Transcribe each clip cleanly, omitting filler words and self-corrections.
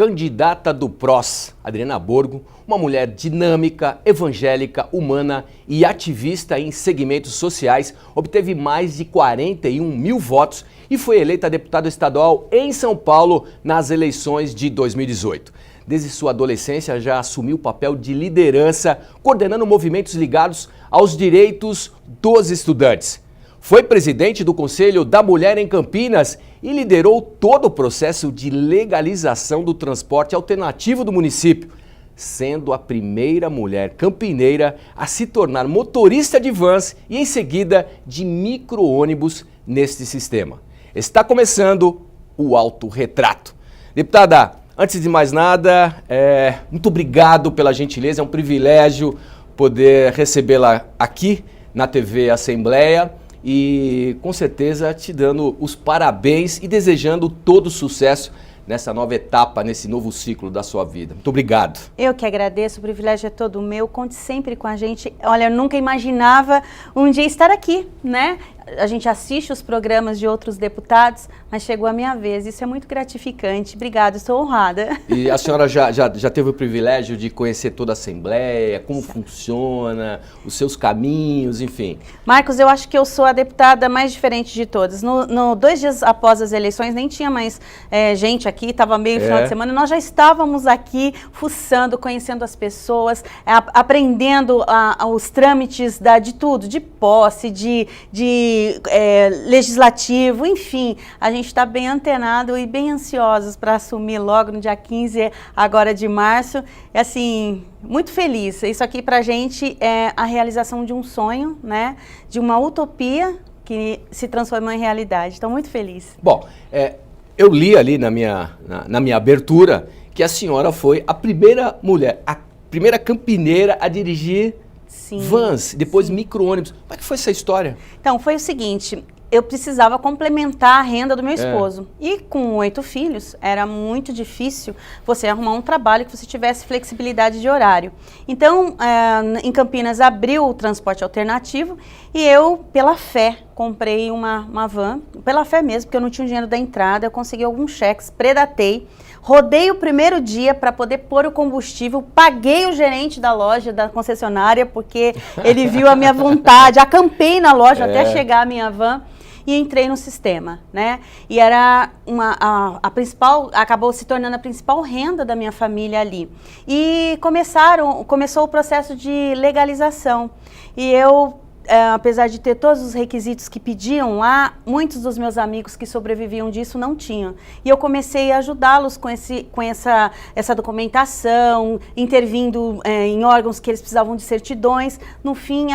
candidata do PROS, Adriana Borgo, uma mulher dinâmica, evangélica, humana e ativista em segmentos sociais, obteve mais de 41 mil votos e foi eleita deputada estadual em São Paulo nas eleições de 2018. Desde sua adolescência já assumiu o papel de liderança, coordenando movimentos ligados aos direitos dos estudantes. Foi presidente do Conselho da Mulher em Campinas e liderou todo o processo de legalização do transporte alternativo do município, sendo a primeira mulher campineira a se tornar motorista de vans e, em seguida, de micro-ônibus neste sistema. Está começando o Autorretrato. Deputada, antes de mais nada, muito obrigado pela gentileza, é um privilégio poder recebê-la aqui na TV Assembleia. E com certeza te dando os parabéns e desejando todo sucesso nessa nova etapa, nesse novo ciclo da sua vida. Muito obrigado. Eu que agradeço, o privilégio é todo meu, conte sempre com a gente. Olha, eu nunca imaginava um dia estar aqui, né? A gente assiste os programas de outros deputados, mas chegou a minha vez, isso é muito gratificante. Obrigada, estou honrada. E a senhora já teve o privilégio de conhecer toda a Assembleia, como funciona, os seus caminhos, enfim. Marcos, eu acho que eu sou a deputada mais diferente de todas. 2 dias após as eleições, nem tinha mais gente aqui, estava meio final de semana, nós já estávamos aqui fuçando, conhecendo as pessoas, aprendendo os trâmites de tudo, de posse, de legislativo, enfim, a gente está bem antenado e bem ansiosos para assumir logo no dia 15 agora de março. É assim, muito feliz. Isso aqui para a gente é a realização de um sonho, né? De uma utopia que se transformou em realidade. Estou muito feliz. Bom, eu li ali na minha abertura que a senhora foi a primeira mulher, a primeira campineira a dirigir vans, depois micro-ônibus. Como é que foi essa história? Então, foi o seguinte, eu precisava complementar a renda do meu esposo. E com 8 filhos, era muito difícil você arrumar um trabalho que você tivesse flexibilidade de horário. Então, em Campinas, abriu o transporte alternativo e eu, pela fé, comprei uma van. Pela fé mesmo, porque eu não tinha o dinheiro da entrada, eu consegui alguns cheques, predatei. Rodei o primeiro dia para poder pôr o combustível, paguei o gerente da loja, da concessionária, porque ele viu a minha vontade, acampei na loja até chegar a minha van e entrei no sistema, né? E era a principal, acabou se tornando a principal renda da minha família ali. E começou o processo de legalização. E eu, apesar de ter todos os requisitos que pediam lá, muitos dos meus amigos que sobreviviam disso não tinham. E eu comecei a ajudá-los com essa documentação, intervindo em órgãos que eles precisavam de certidões. No fim,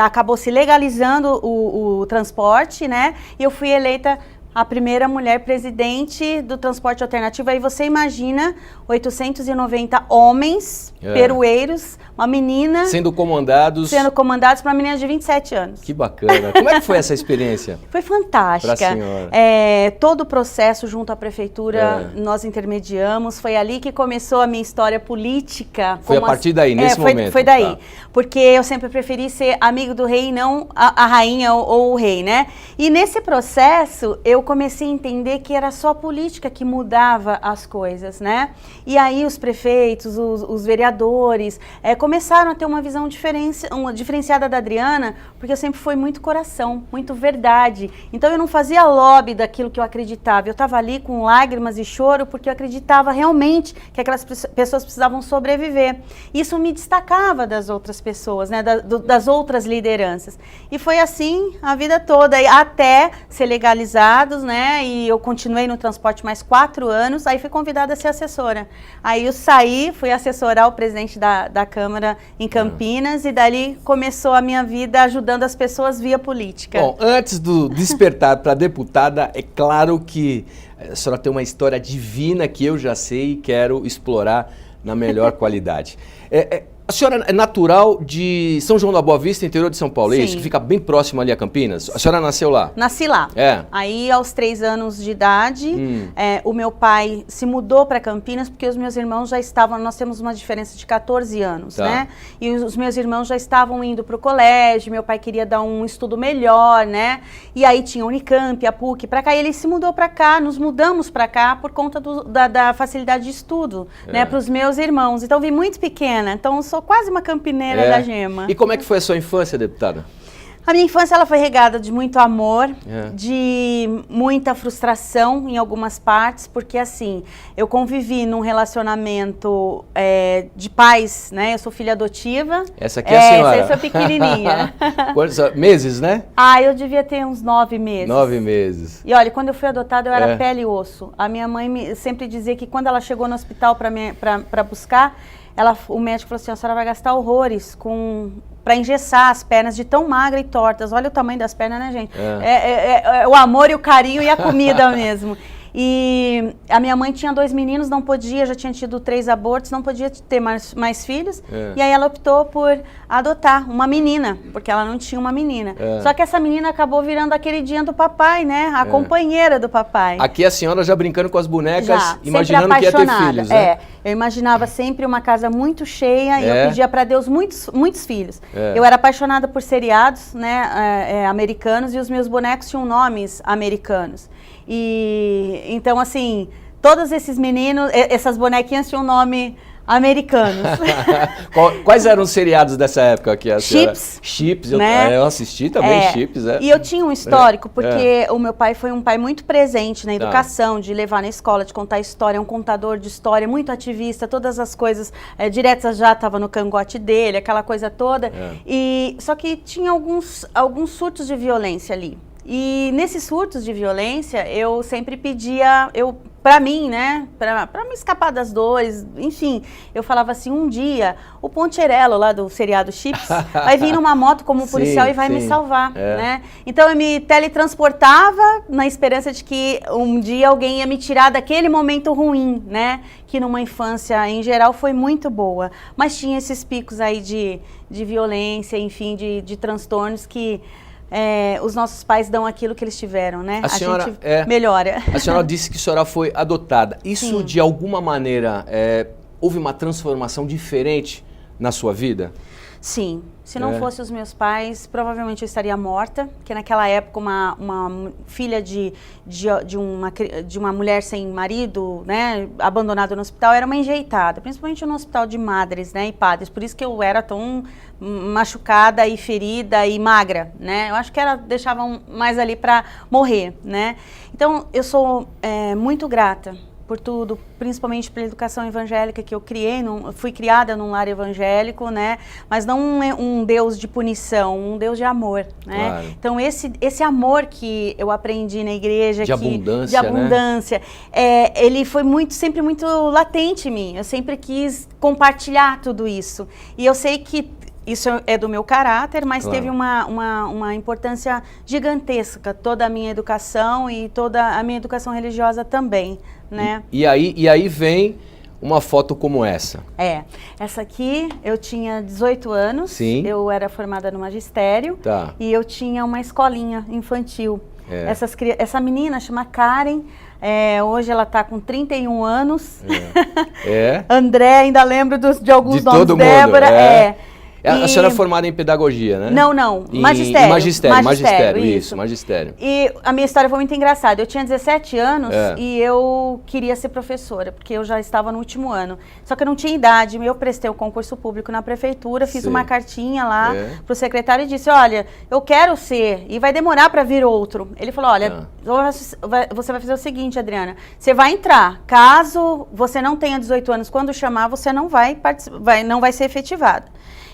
acabou se legalizando o transporte, né? E eu fui eleita a primeira mulher presidente do transporte alternativo. Aí você imagina 890 homens, perueiros, uma menina... Sendo comandados por uma menina de 27 anos. Que bacana. Como é que foi essa experiência? Foi fantástica. Pra senhora. Todo o processo junto à prefeitura, nós intermediamos. Foi ali que começou a minha história política. Foi a partir daí, nesse momento? Foi daí. Tá. Porque eu sempre preferi ser amigo do rei e não a rainha ou o rei, né? E nesse processo, eu comecei a entender que era só a política que mudava as coisas, né? E aí os prefeitos, os vereadores, começaram a ter uma visão diferenciada da Adriana, porque eu sempre fui muito coração, muito verdade. Então eu não fazia lobby daquilo que eu acreditava. Eu estava ali com lágrimas e choro porque eu acreditava realmente que aquelas pessoas precisavam sobreviver. Isso me destacava das outras pessoas, né? Das outras lideranças. E foi assim a vida toda, até ser legalizados, né? E eu continuei no transporte mais 4 anos, aí fui convidada a ser assessora. Aí eu saí, fui assessorar o presidente da Câmara em Campinas e dali começou a minha vida ajudando as pessoas via política. Bom, antes do despertar para deputada, é claro que a senhora tem uma história divina que eu já sei e quero explorar na melhor qualidade. A senhora é natural de São João da Boa Vista, interior de São Paulo, é isso? Sim. Que fica bem próximo ali a Campinas? A senhora nasceu lá? Nasci lá. É. Aí, aos 3 anos de idade, o meu pai se mudou para Campinas porque os meus irmãos já estavam, nós temos uma diferença de 14 anos, Tá. né? E os meus irmãos já estavam indo para o colégio, meu pai queria dar um estudo melhor, né? E aí tinha a Unicamp, a PUC para cá, e ele se mudou para cá, nos mudamos para cá por conta da facilidade de estudo, né? Para os meus irmãos. Então, eu vim muito pequena, então eu sou quase uma campineira da gema. E como é que foi a sua infância, deputada? A minha infância ela foi regada de muito amor, É. de muita frustração em algumas partes, porque assim, eu convivi num relacionamento de pais, né? Eu sou filha adotiva. Essa aqui é a senhora. Essa eu sou pequenininha. Quantos meses, né? Eu devia ter uns 9 meses. 9 meses. E olha, quando eu fui adotada, eu era pele e osso. A minha mãe sempre dizia que quando ela chegou no hospital para buscar, o médico falou assim, a senhora vai gastar horrores para engessar as pernas de tão magra e tortas. Olha o tamanho das pernas, né, gente? É o amor e o carinho e a comida mesmo. E a minha mãe tinha 2 meninos, não podia, já tinha tido 3 abortos, não podia ter mais filhos. E aí ela optou por adotar uma menina, porque ela não tinha uma menina. Só que essa menina acabou virando a queridinha do papai, né? A companheira do papai. Aqui a senhora já brincando com as bonecas, Já, imaginando que ia ter filhos, né? Eu imaginava sempre uma casa muito cheia e eu pedia para Deus muitos filhos. Eu era apaixonada por seriados, né, americanos, e os meus bonecos tinham nomes americanos. E então, assim, todos esses meninos, essas bonequinhas tinham nome americanos. Quais eram os seriados dessa época aqui? Chips. Chips, né? eu assisti também, Chips. E eu tinha um histórico, porque o meu pai foi um pai muito presente na educação, de levar na escola, de contar história, um contador de história, muito ativista, todas as coisas diretas já estavam no cangote dele, aquela coisa toda. Só que tinha alguns surtos de violência ali. E nesses surtos de violência, eu sempre pedia, pra mim, né, pra me escapar das dores, enfim, eu falava assim, um dia, o Poncherello lá do seriado Chips vai vir numa moto como policial e vai me salvar, né? Então eu me teletransportava na esperança de que um dia alguém ia me tirar daquele momento ruim, né? Que numa infância, em geral, foi muito boa. Mas tinha esses picos aí de violência, enfim, de transtornos que... os nossos pais dão aquilo que eles tiveram, né? A senhora gente melhora. A senhora disse que a senhora foi adotada. Isso, Sim. de alguma maneira, houve uma transformação diferente na sua vida? Sim. Se não fosse os meus pais, provavelmente eu estaria morta, porque naquela época uma filha de uma mulher sem marido, né, abandonada no hospital, era uma enjeitada, principalmente no hospital de madres, né, e padres. Por isso que eu era tão machucada e ferida e magra, né? Eu acho que deixavam mais ali para morrer, né? Então, eu sou muito grata por tudo, principalmente pela educação evangélica que eu criei, fui criada num lar evangélico, né? Mas não um Deus de punição, um Deus de amor, né? Claro. Então esse amor que eu aprendi na igreja, de abundância, né? Ele foi sempre muito latente em mim. Eu sempre quis compartilhar tudo isso. E eu sei que isso é do meu caráter, mas teve uma importância gigantesca, toda a minha educação e toda a minha educação religiosa também, né? E aí vem uma foto como essa. Essa aqui eu tinha 18 anos, Sim. Eu era formada no magistério e eu tinha uma escolinha infantil. Essa menina chama Karen, hoje ela está com 31 anos. André, ainda lembro de alguns nomes, todo Débora. Mundo, A senhora é formada em pedagogia, né? Não, magistério. Magistério, isso, magistério. E a minha história foi muito engraçada. Eu tinha 17 anos e eu queria ser professora, porque eu já estava no último ano. Só que eu não tinha idade. Eu prestei o concurso público na prefeitura, fiz uma cartinha lá pro secretário e disse, olha, eu quero ser, e vai demorar para vir outro. Ele falou, olha, você vai fazer o seguinte, Adriana, você vai entrar. Caso você não tenha 18 anos, quando chamar, você não vai ser efetivada.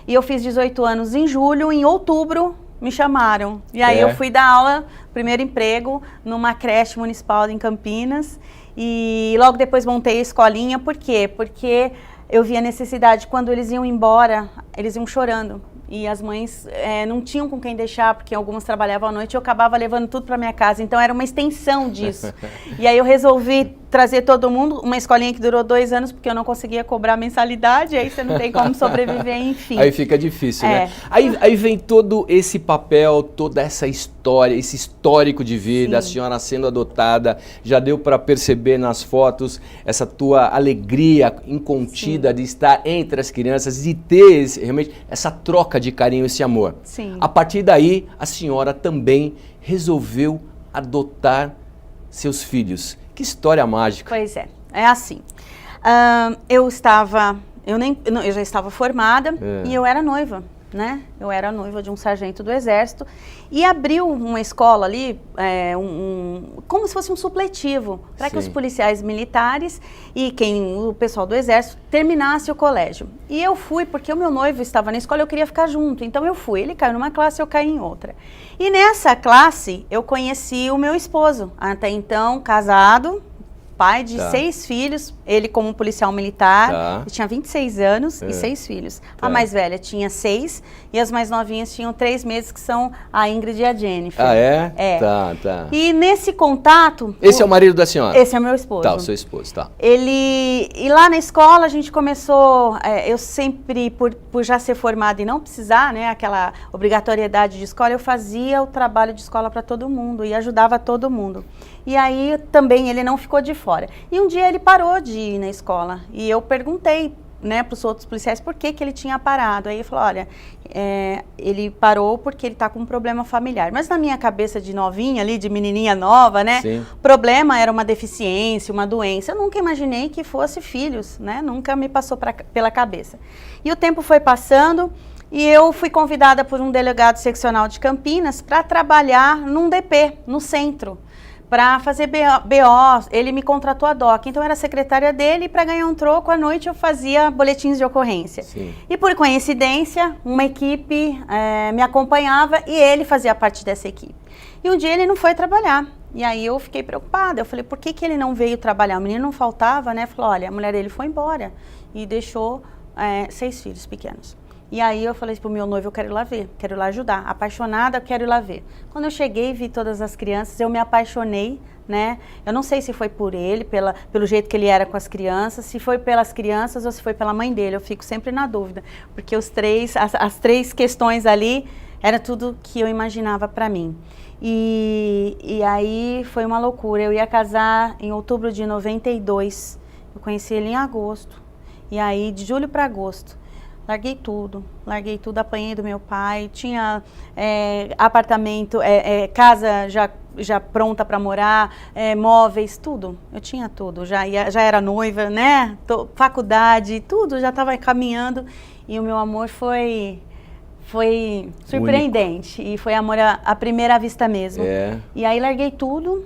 E eu fiz 18 anos em julho, em outubro me chamaram. E aí eu fui dar aula, primeiro emprego, numa creche municipal em Campinas. E logo depois montei a escolinha. Por quê? Porque eu vi a necessidade, quando eles iam embora, eles iam chorando. E as mães não tinham com quem deixar, porque algumas trabalhavam à noite e eu acabava levando tudo para minha casa. Então era uma extensão disso. E aí eu resolvi trazer todo mundo, uma escolinha que durou 2 anos, porque eu não conseguia cobrar mensalidade, aí você não tem como sobreviver, enfim. Aí fica difícil, né? Aí vem todo esse papel, toda essa história, esse histórico de vida, sim, a senhora sendo adotada, já deu para perceber nas fotos essa tua alegria incontida, sim, de estar entre as crianças e ter realmente essa troca de carinho, esse amor. Sim. A partir daí, a senhora também resolveu adotar seus filhos. Que história mágica. Pois é, é assim. Eu já estava formada e eu era noiva, né? Eu era noiva de um sargento do Exército e abriu uma escola ali, como se fosse um supletivo, para que os policiais militares e o pessoal do Exército terminasse o colégio. E eu fui, porque o meu noivo estava na escola, eu queria ficar junto, então eu fui. Ele caiu numa classe, eu caí em outra. E nessa classe, eu conheci o meu esposo, até então casado, pai de 6 filhos, ele como policial militar, ele tinha 26 anos e 6 filhos. A mais velha tinha 6 e as mais novinhas tinham 3 meses, que são a Ingrid e a Jennifer. Ah, é? É. Tá. E nesse contato... Esse é o marido da senhora? Esse é meu esposo. Tá, o seu esposo, tá. E lá na escola a gente começou, eu sempre, por já ser formada e não precisar, né, aquela obrigatoriedade de escola, eu fazia o trabalho de escola para todo mundo e ajudava todo mundo. E aí também ele não ficou de fora. E um dia ele parou de ir na escola e eu perguntei, né, para os outros policiais por que ele tinha parado. Aí ele falou, olha, ele parou porque ele está com um problema familiar. Mas na minha cabeça de novinha ali, de menininha nova, né, o problema era uma deficiência, uma doença. Eu nunca imaginei que fosse filhos, né, nunca me passou pela cabeça. E o tempo foi passando e eu fui convidada por um delegado seccional de Campinas para trabalhar num DP, no centro, para fazer BO, ele me contratou a DOC, então eu era secretária dele e para ganhar um troco à noite eu fazia boletins de ocorrência. Sim. E por coincidência, uma equipe me acompanhava e ele fazia parte dessa equipe. E um dia ele não foi trabalhar, e aí eu fiquei preocupada, eu falei, por que ele não veio trabalhar? O menino não faltava, né? Falou, olha, a mulher dele foi embora e deixou 6 filhos pequenos. E aí eu falei pro meu noivo, eu quero ir lá ver, quero ir lá ajudar. Apaixonada, eu quero ir lá ver. Quando eu cheguei e vi todas as crianças, eu me apaixonei, né? Eu não sei se foi por ele, pelo jeito que ele era com as crianças, se foi pelas crianças ou se foi pela mãe dele. Eu fico sempre na dúvida, porque as 3 questões ali era tudo que eu imaginava para mim. E aí foi uma loucura. Eu ia casar em outubro de 92, eu conheci ele em agosto. E aí, de julho para agosto, larguei tudo, apanhei do meu pai, tinha apartamento, casa já pronta para morar, móveis, tudo, eu tinha tudo, já era noiva, né, faculdade, tudo, já estava caminhando e o meu amor foi surpreendente e foi amor à primeira vista mesmo. E aí larguei tudo,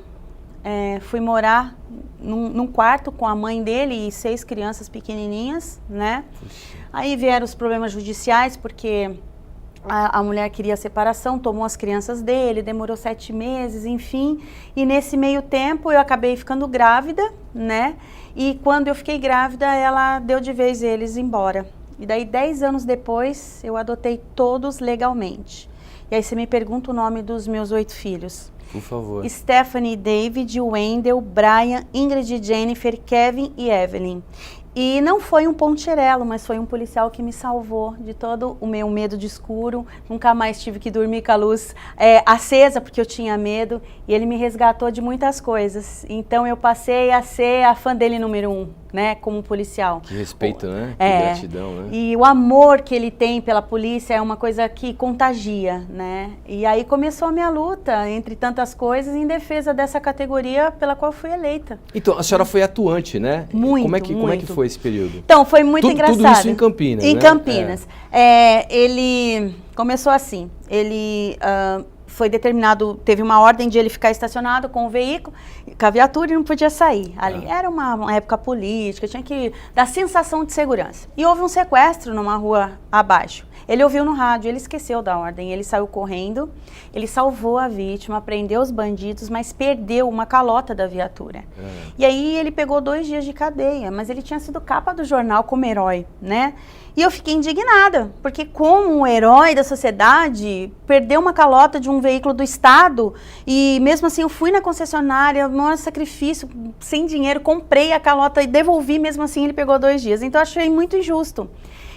fui morar num quarto com a mãe dele e 6 crianças pequenininhas, né? Aí vieram os problemas judiciais, porque a mulher queria separação, tomou as crianças dele, demorou 7 meses, enfim. E nesse meio tempo eu acabei ficando grávida, né? E quando eu fiquei grávida, ela deu de vez eles embora. E daí 10 anos depois, eu adotei todos legalmente. E aí você me pergunta o nome dos meus 8 filhos. Por favor. Stephanie, David, Wendell, Brian, Ingrid, Jennifer, Kevin e Evelyn. E não foi um poncherelo, mas foi um policial que me salvou de todo o meu medo de escuro. Nunca mais tive que dormir com a luz acesa, porque eu tinha medo. E ele me resgatou de muitas coisas. Então eu passei a ser a fã dele número 1, né, como policial. Que respeito, né? Que gratidão, né? E o amor que ele tem pela polícia é uma coisa que contagia, né? E aí começou a minha luta, entre tantas coisas, em defesa dessa categoria pela qual fui eleita. Então, a senhora foi atuante, né? Muito, como é que foi esse período? Então, foi muito engraçado. Tudo isso em Campinas, né? Em Campinas. Ele começou assim, ele... foi determinado, teve uma ordem de ele ficar estacionado com o veículo, com a viatura e não podia sair ali. Era uma época política, tinha que dar sensação de segurança. E houve um sequestro numa rua abaixo. Ele ouviu no rádio, ele esqueceu da ordem, ele saiu correndo, ele salvou a vítima, prendeu os bandidos, mas perdeu uma calota da viatura. E aí ele pegou 2 dias de cadeia, mas ele tinha sido capa do jornal como herói, né? E eu fiquei indignada, porque como um herói da sociedade, perdeu uma calota de um veículo do Estado, e mesmo assim eu fui na concessionária, maior sacrifício, sem dinheiro, comprei a calota e devolvi, mesmo assim ele pegou 2 dias. Então eu achei muito injusto.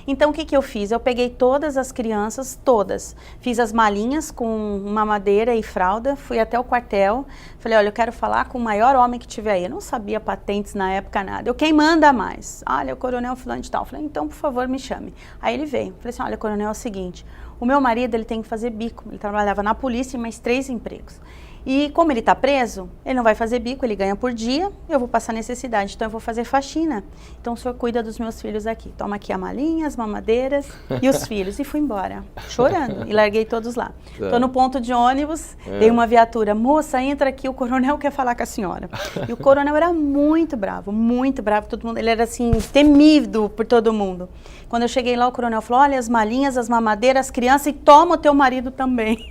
Então o que que eu fiz? Eu peguei todas as crianças, todas, fiz as malinhas com mamadeira e fralda, fui até o quartel, falei, olha, eu quero falar com o maior homem que tiver aí. Eu não sabia patentes na época, nada. Eu, quem manda mais? Olha, o coronel fulano de tal. Eu falei, então, por favor, me chame. Aí ele veio, falei assim, olha, coronel, é o seguinte, o meu marido, ele tem que fazer bico, ele trabalhava na polícia em mais 3 empregos. E como ele está preso, ele não vai fazer bico, ele ganha por dia, eu vou passar necessidade, então eu vou fazer faxina. Então o senhor cuida dos meus filhos aqui. Toma aqui a malinha, as mamadeiras e os filhos. E fui embora, chorando, e larguei todos lá. Estou no ponto de ônibus, dei uma viatura, moça, entra aqui, o coronel quer falar com a senhora. E o coronel era muito bravo, todo mundo, ele era assim, temido por todo mundo. Quando eu cheguei lá, o coronel falou, olha, as malinhas, as mamadeiras, as crianças, e toma o teu marido também.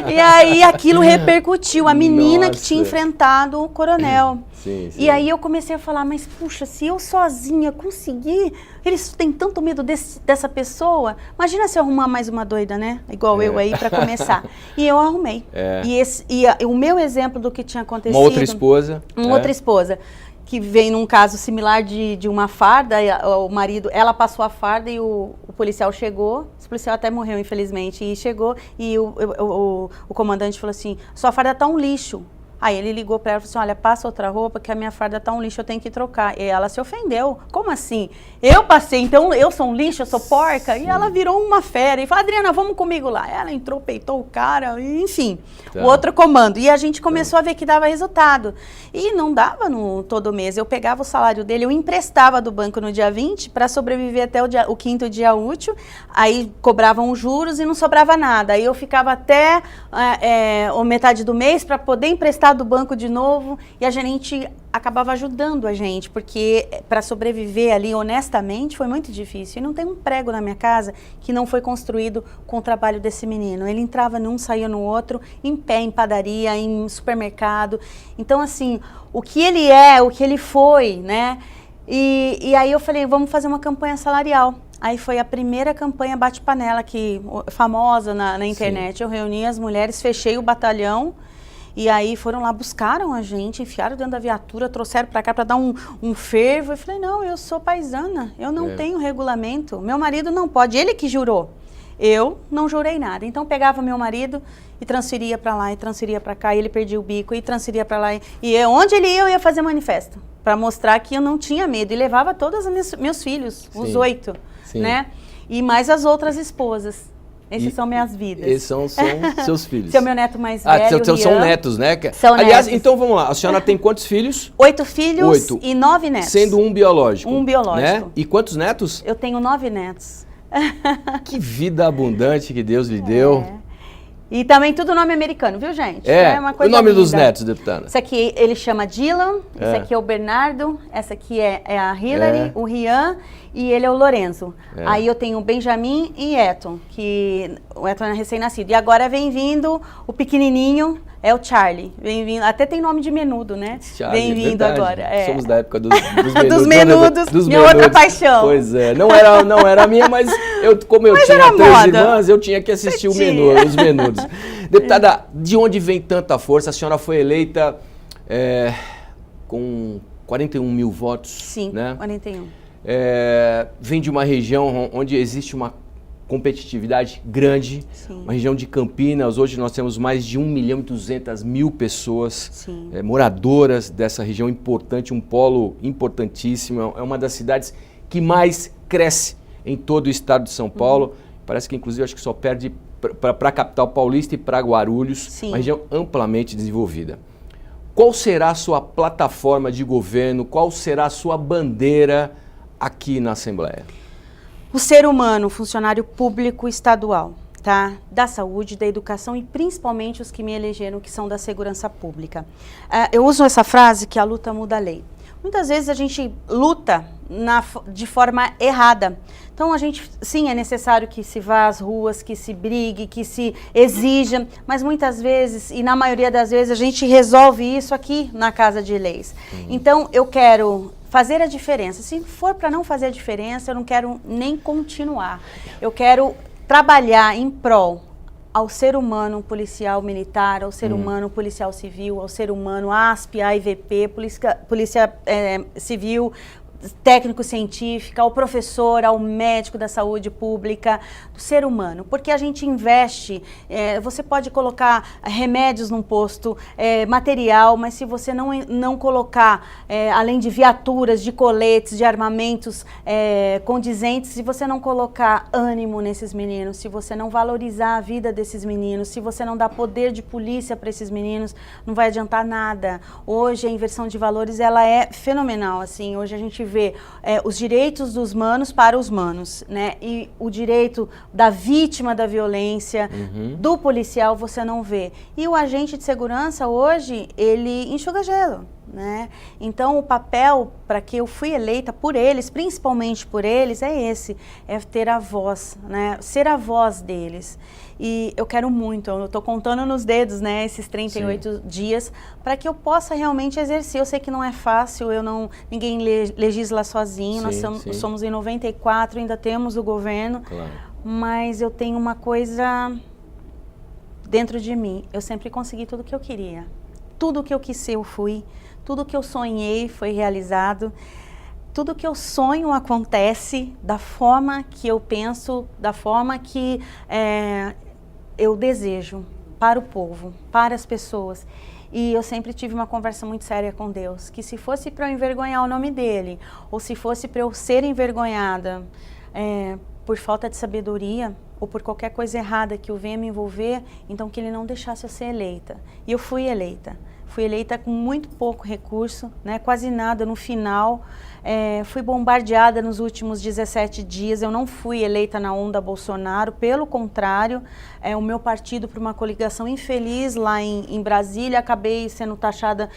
E aí aquilo repercutiu, a menina que tinha enfrentado o coronel. Sim. E aí eu comecei a falar, mas puxa, se eu sozinha conseguir, eles têm tanto medo dessa pessoa, imagina se eu arrumar mais uma doida, né? Igual eu aí, para começar. E eu arrumei. E o meu exemplo do que tinha acontecido... Uma outra esposa. Outra esposa. Que veio num caso similar de uma farda, o marido, ela passou a farda e o policial chegou, esse policial até morreu, infelizmente, e chegou e o comandante falou assim, sua farda tá um lixo. Aí ele ligou para ela e falou assim, olha, passa outra roupa que a minha farda tá um lixo, eu tenho que trocar. E ela se ofendeu. Como assim? Eu passei, então eu sou um lixo, eu sou porca? E ela virou uma fera e falou, Adriana, vamos comigo lá. Ela entrou, peitou o cara, e, enfim, o outro comando. E a gente começou a ver que dava resultado. E não dava no todo mês. Eu pegava o salário dele, eu emprestava do banco no dia 20 para sobreviver até o 5º dia útil. Aí cobravam os juros e não sobrava nada. Aí eu ficava até a metade do mês para poder emprestar do banco de novo, e a gerente acabava ajudando a gente, porque para sobreviver ali honestamente foi muito difícil. E não tem um prego na minha casa que não foi construído com o trabalho desse menino. Ele entrava num, saía no outro, em pé, em padaria, em supermercado. Então, assim, o que ele é, o que ele foi, né? E aí eu falei, vamos fazer uma campanha salarial. Aí foi a primeira campanha bate-panela, famosa na internet. Sim. Eu reuni as mulheres, fechei o batalhão, e aí foram lá, buscaram a gente, enfiaram dentro da viatura, trouxeram para cá para dar um fervo. Eu falei, não, eu sou paisana, eu não tenho regulamento, meu marido não pode, ele que jurou. Eu não jurei nada. Então pegava meu marido e transferia para lá e transferia para cá, e ele perdia o bico e transferia para lá. E onde ele ia, eu ia fazer manifesto, para mostrar que eu não tinha medo. E levava todos os meus filhos, os 8, né? E mais as outras esposas. Esses são minhas vidas. Esses são seus filhos. Esse é o meu neto mais velho, são netos, né? São Aliás, netos. então vamos lá. A senhora tem quantos filhos? 8 filhos e 9 netos. Sendo um biológico. Um biológico. Né? E quantos netos? Eu tenho 9 netos. Que vida abundante que Deus lhe deu. E também tudo nome americano, viu, gente? Uma coisa o nome linda. Dos netos, deputada? Esse aqui ele chama Dylan, esse aqui é o Bernardo, essa aqui é a Hillary, o Rian, e ele é o Lorenzo. Aí eu tenho o Benjamin e Eton, que o Eton é recém-nascido. E agora vem vindo o pequenininho, é o Charlie. Vem vindo, até tem nome de menudo, né? Charlie, vem vindo agora. Somos da época dos menudos. Dos menudos, minha outra paixão. Pois é, não era a minha, mas como eu tinha 3 irmãs, eu tinha que assistir os menudos. Deputada, de onde vem tanta força? A senhora foi eleita com 41 mil votos. Sim, né? 41. Vem de uma região onde existe uma competitividade grande, uma região de Campinas. Hoje nós temos mais de 1.200.000 pessoas moradoras dessa região importante, um polo importantíssimo. É uma das cidades que mais cresce em todo o estado de São Paulo. Parece que inclusive acho que só perde para a capital paulista e para Guarulhos, uma região amplamente desenvolvida. Qual será a sua plataforma de governo? Qual será a sua bandeira aqui na Assembleia? O ser humano, funcionário público estadual, tá? Da saúde, da educação e principalmente os que me elegeram, que são da segurança pública. Eu uso essa frase que a luta muda a lei. Muitas vezes a gente luta de forma errada. Então, Então, sim, é necessário que se vá às ruas, que se brigue, que se exija, mas muitas vezes, e na maioria das vezes, a gente resolve isso aqui na Casa de Leis. Então, eu quero fazer a diferença. Se for para não fazer a diferença, eu não quero nem continuar. Eu quero trabalhar em prol ao ser humano policial militar, ao ser humano policial civil, ao ser humano ASP, AIVP, polícia civil, técnico-científica, ao professor, ao médico da saúde pública, do ser humano. Porque a gente investe, você pode colocar remédios num posto, material, mas se você não colocar, além de viaturas, de coletes, de armamentos condizentes, se você não colocar ânimo nesses meninos, se você não valorizar a vida desses meninos, se você não dar poder de polícia para esses meninos, não vai adiantar nada. Hoje a inversão de valores, ela é fenomenal, assim. Hoje a gente vê os direitos dos manos para os manos, né? E o direito da vítima da violência, do policial, você não vê. E o agente de segurança hoje, ele enxuga gelo, né? Então o papel para que eu fui eleita por eles, principalmente por eles, é esse, é ter a voz, né? Ser a voz deles. E eu quero muito, eu estou contando nos dedos, né, esses 38 dias, para que eu possa realmente exercer. Eu sei que não é fácil, ninguém legisla sozinho, nós somos em 94, ainda temos o governo, mas eu tenho uma coisa dentro de mim, eu sempre consegui tudo o que eu queria. Tudo o que eu quis ser, eu fui, tudo o que eu sonhei foi realizado. Tudo que eu sonho acontece da forma que eu penso, da forma que eu desejo para o povo, para as pessoas. E eu sempre tive uma conversa muito séria com Deus, que se fosse para eu envergonhar o nome dele, ou se fosse para eu ser envergonhada por falta de sabedoria, ou por qualquer coisa errada que eu venha me envolver, então que ele não deixasse eu ser eleita. E eu fui eleita. Fui eleita com muito pouco recurso, né, quase nada no final. Fui bombardeada nos últimos 17 dias. Eu não fui eleita na onda Bolsonaro, pelo contrário, o meu partido, por uma coligação infeliz lá em Brasília, acabei sendo taxada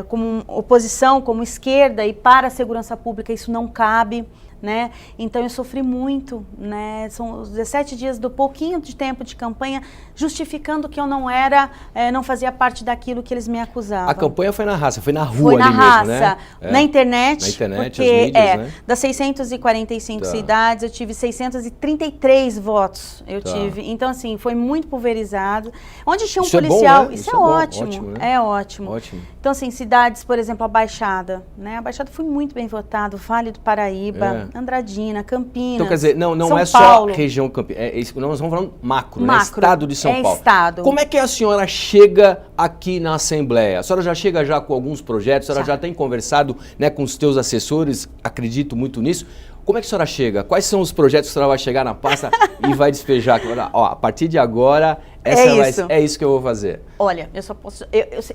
como oposição, como esquerda, e para a segurança pública isso não cabe. Né? Então eu sofri muito, né? São os 17 dias do pouquinho de tempo de campanha, justificando que eu não fazia parte daquilo que eles me acusavam. A campanha foi na raça, foi na rua foi na ali raça, mesmo, né? Na internet, na internet, porque as mídias, né? Das 645 cidades, eu tive 633 votos, tive. Então assim, foi muito pulverizado. Onde tinha um policial, é bom, né? isso é ótimo, ótimo, né? é ótimo. Então assim, cidades, por exemplo, a Baixada, né? A Baixada foi muito bem votado, Vale do Paraíba, Andradina, Campinas, então, quer dizer, não São é Paulo. só região Campinas, nós estamos falando macro, né? Estado de São Paulo. Estado. Como é que a senhora chega aqui na Assembleia? A senhora já chega com alguns projetos, a senhora já tem conversado, né, com os teus assessores, acredito muito nisso. Como é que a senhora chega? Quais são os projetos que a senhora vai chegar na pasta e vai despejar? Ó, a partir de agora, é isso que eu vou fazer. Olha, eu só posso...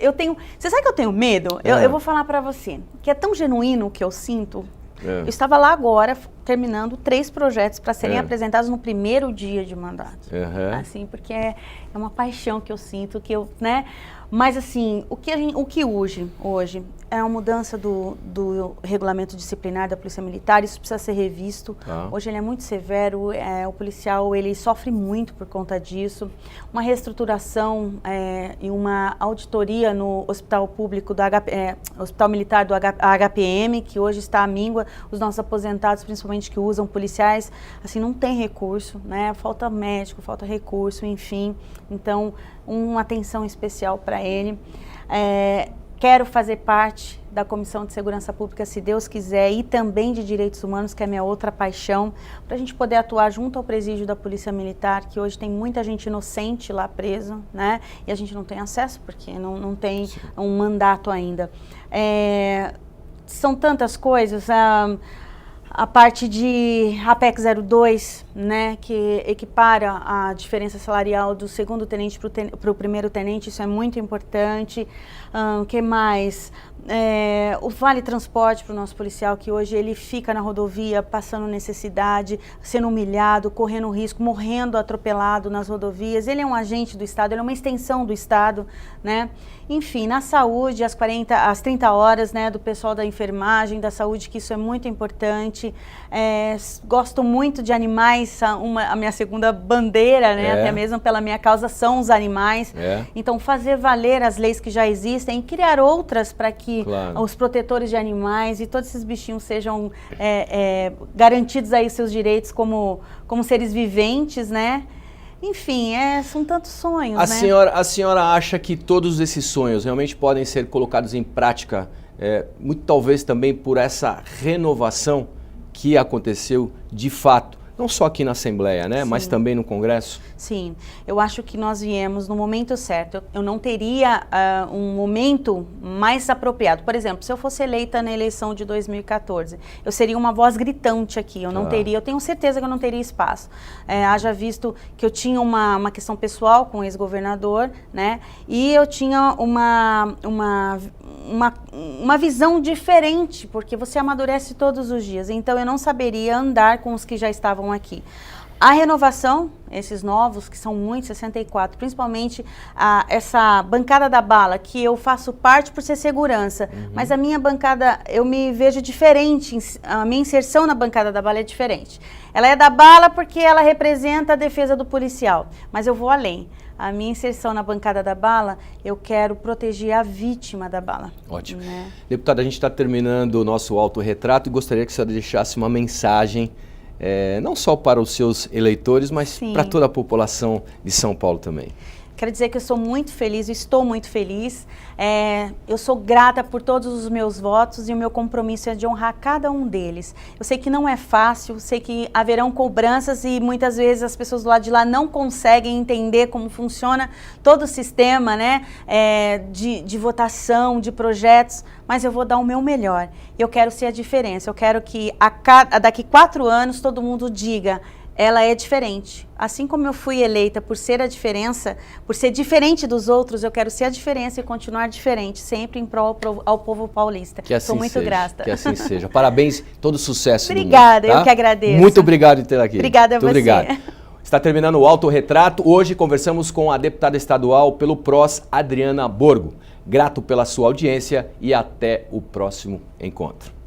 Eu tenho... Você sabe que eu tenho medo? Eu vou falar pra você, que é tão genuíno o que eu sinto. Eu estava lá agora, terminando 3 projetos para serem apresentados no primeiro dia de mandato. Assim, porque é uma paixão que eu sinto, que eu, né? Mas assim, o que hoje é a mudança do regulamento disciplinar da Polícia Militar, isso precisa ser revisto. Hoje ele é muito severo, o policial ele sofre muito por conta disso. Uma reestruturação e uma auditoria no hospital público, Hospital Militar do HPM, que hoje está à míngua. Os nossos aposentados, principalmente que usam policiais, assim, não tem recurso, né? Falta médico, falta recurso, enfim. Então, uma atenção especial para ele. Quero fazer parte da Comissão de Segurança Pública, se Deus quiser, e também de Direitos Humanos, que é a minha outra paixão, para a gente poder atuar junto ao presídio da Polícia Militar, que hoje tem muita gente inocente lá preso, né? E a gente não tem acesso, porque não tem um mandato ainda. São tantas coisas, a parte de APEC 02, né, que equipara a diferença salarial do segundo tenente para o primeiro tenente, isso é muito importante. Que mais? O vale transporte para o nosso policial, que hoje ele fica na rodovia passando necessidade, sendo humilhado, correndo risco, morrendo atropelado nas rodovias. Ele é um agente do Estado, ele é uma extensão do Estado, né? Enfim, na saúde, às 30 horas, né, do pessoal da enfermagem, da saúde, que isso é muito importante. Gosto muito de animais, a minha segunda bandeira, né, até mesmo pela minha causa, são os animais. Então, fazer valer as leis que já existem e criar outras para que os protetores de animais e todos esses bichinhos sejam garantidos aí seus direitos como seres viventes, né? Enfim, são tantos sonhos, né? A senhora acha que todos esses sonhos realmente podem ser colocados em prática, muito talvez também por essa renovação que aconteceu de fato, não só aqui na Assembleia, né, mas também no Congresso? Sim, eu acho que nós viemos no momento certo. Eu não teria um momento mais apropriado. Por exemplo, se eu fosse eleita na eleição de 2014, eu seria uma voz gritante aqui. Eu não teria, eu tenho certeza que eu não teria espaço. Haja visto que eu tinha uma questão pessoal com o ex-governador, né? E eu tinha uma visão diferente, porque você amadurece todos os dias. Então eu não saberia andar com os que já estavam aqui. A renovação, esses novos, que são muitos, 64, principalmente essa bancada da bala, que eu faço parte por ser segurança, mas a minha bancada, eu me vejo diferente, a minha inserção na bancada da bala é diferente. Ela é da bala porque ela representa a defesa do policial, mas eu vou além. A minha inserção na bancada da bala, eu quero proteger a vítima da bala. Ótimo. Né? Deputada, a gente está terminando o nosso autorretrato e gostaria que a senhora deixasse uma mensagem, não só para os seus eleitores, mas para toda a população de São Paulo também. Quero dizer que eu sou muito feliz, eu estou muito feliz. Eu sou grata por todos os meus votos e o meu compromisso é de honrar cada um deles. Eu sei que não é fácil, sei que haverão cobranças e muitas vezes as pessoas do lado de lá não conseguem entender como funciona todo o sistema, né, de votação, de projetos, mas eu vou dar o meu melhor. Eu quero ser a diferença, eu quero que daqui 4 anos todo mundo diga: ela é diferente. Assim como eu fui eleita por ser a diferença, por ser diferente dos outros, eu quero ser a diferença e continuar diferente, sempre em prol ao povo paulista. Que assim Sou muito grata. Que assim seja. Parabéns, todo sucesso. Obrigada, do mundo, tá? Eu que agradeço. Muito obrigado por ter aqui. Obrigada a você. Obrigado. Está terminando o autorretrato. Hoje conversamos com a deputada estadual pelo PROS, Adriana Borgo. Grato pela sua audiência e até o próximo encontro.